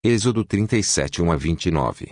Êxodo 37, 1 a 29.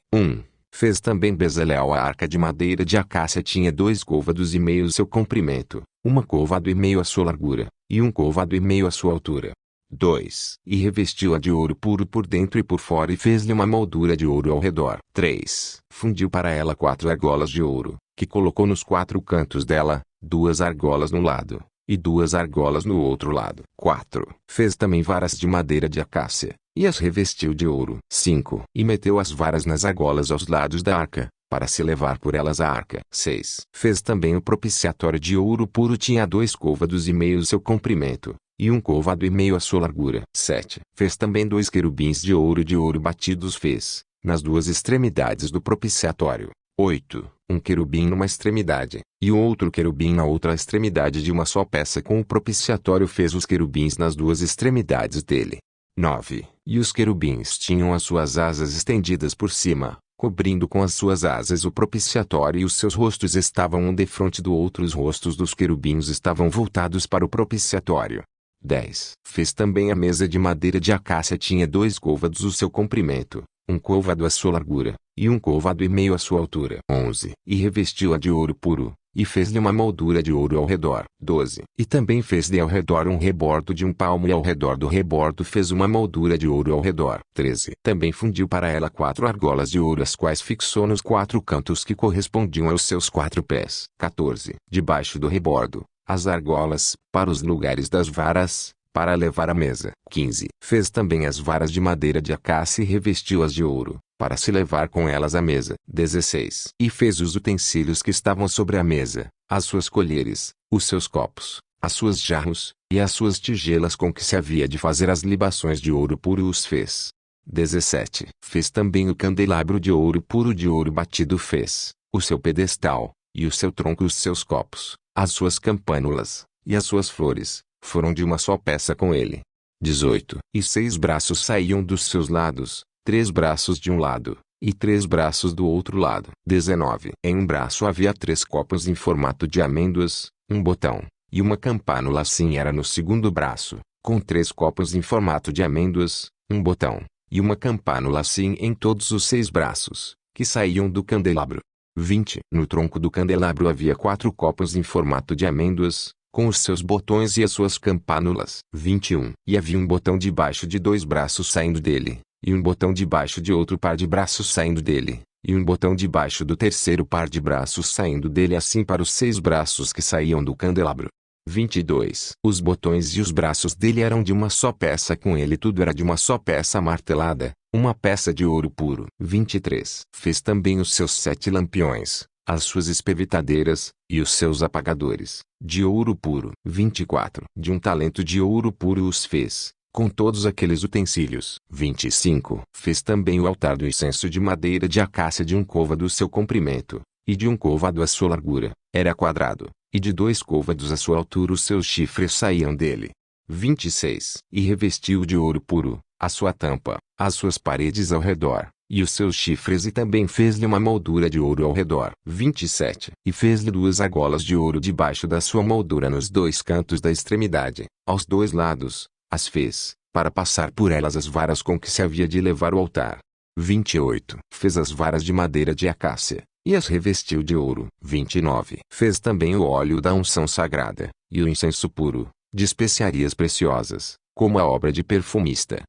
Fez também Bezalel a arca de madeira de acácia, tinha 2 côvados e meio seu comprimento, 1 côvado e meio a sua largura, e 1 côvado e meio a sua altura. 2. E revestiu-a de ouro puro por dentro e por fora e fez-lhe uma moldura de ouro ao redor. 3. Fundiu para ela 4 argolas de ouro, que colocou nos 4 cantos dela, 2 argolas no lado, e 2 argolas no outro lado. 4. Fez também varas de madeira de acácia, e as revestiu de ouro. 5. E meteu as varas nas argolas aos lados da arca, para se levar por elas a arca. 6. Fez também o propiciatório de ouro puro, tinha 2 côvados e meio seu comprimento, e 1 côvado e meio a sua largura. 7. Fez também 2 querubins de ouro batidos fez, nas 2 extremidades do propiciatório. 8. Um querubim numa extremidade, e o outro querubim na outra extremidade de uma só peça. Com o propiciatório fez os querubins nas 2 extremidades dele. 9. E os querubins tinham as suas asas estendidas por cima, cobrindo com as suas asas o propiciatório, e os seus rostos estavam um defronte do outro. Os rostos dos querubins estavam voltados para o propiciatório. 10. Fez também a mesa de madeira de acácia, tinha 2 côvados o seu comprimento, 1 côvado a sua largura, e 1 côvado e meio a sua altura. 11. E revestiu-a de ouro puro, e fez-lhe uma moldura de ouro ao redor. 12. E também fez-lhe ao redor um rebordo de 1 palmo, e ao redor do rebordo fez uma moldura de ouro ao redor. 13. Também fundiu para ela 4 argolas de ouro, as quais fixou nos 4 cantos que correspondiam aos seus 4 pés. 14. Debaixo do rebordo, as argolas, para os lugares das varas, para levar a mesa. 15. Fez também as varas de madeira de acácia e revestiu-as de ouro, para se levar com elas à mesa. 16. E fez os utensílios que estavam sobre a mesa, as suas colheres, os seus copos, as suas jarros, e as suas tigelas com que se havia de fazer as libações de ouro puro os fez. 17. Fez também o candelabro de ouro puro de ouro batido fez, o seu pedestal, e o seu tronco e os seus copos, as suas campânulas, e as suas flores, foram de uma só peça com ele. 18. E 6 braços saíam dos seus lados, 3 braços de um lado, e 3 braços do outro lado. 19. Em um braço havia 3 copos em formato de amêndoas, um botão, e uma campânula, assim era no segundo braço, com 3 copos em formato de amêndoas, um botão, e uma campânula, assim em todos os 6 braços, que saíam do candelabro. 20. No tronco do candelabro havia 4 copos em formato de amêndoas, com os seus botões e as suas campânulas. 21. E havia um botão debaixo de 2 braços saindo dele, e um botão debaixo de outro par de braços saindo dele, e um botão debaixo do terceiro par de braços saindo dele, assim para os 6 braços que saíam do candelabro. 22. Os botões e os braços dele eram de uma só peça com ele, tudo era de uma só peça martelada, uma peça de ouro puro. 23. Fez também os seus 7 lampiões, as suas espevitadeiras, e os seus apagadores, de ouro puro. 24. De 1 talento de ouro puro os fez, com todos aqueles utensílios. 25. Fez também o altar do incenso de madeira de acácia, de 1 côvado o seu comprimento, e de 1 côvado a sua largura, era quadrado, e de 2 côvados a sua altura os seus chifres saíam dele. 26. E revestiu de ouro puro, a sua tampa, as suas paredes ao redor, e os seus chifres, e também fez-lhe uma moldura de ouro ao redor. 27. E fez-lhe 2 argolas de ouro debaixo da sua moldura nos 2 cantos da extremidade, aos 2 lados, as fez, para passar por elas as varas com que se havia de levar o altar. 28. Fez as varas de madeira de acácia, e as revestiu de ouro. 29. Fez também o óleo da unção sagrada, e o incenso puro, de especiarias preciosas, como a obra de perfumista,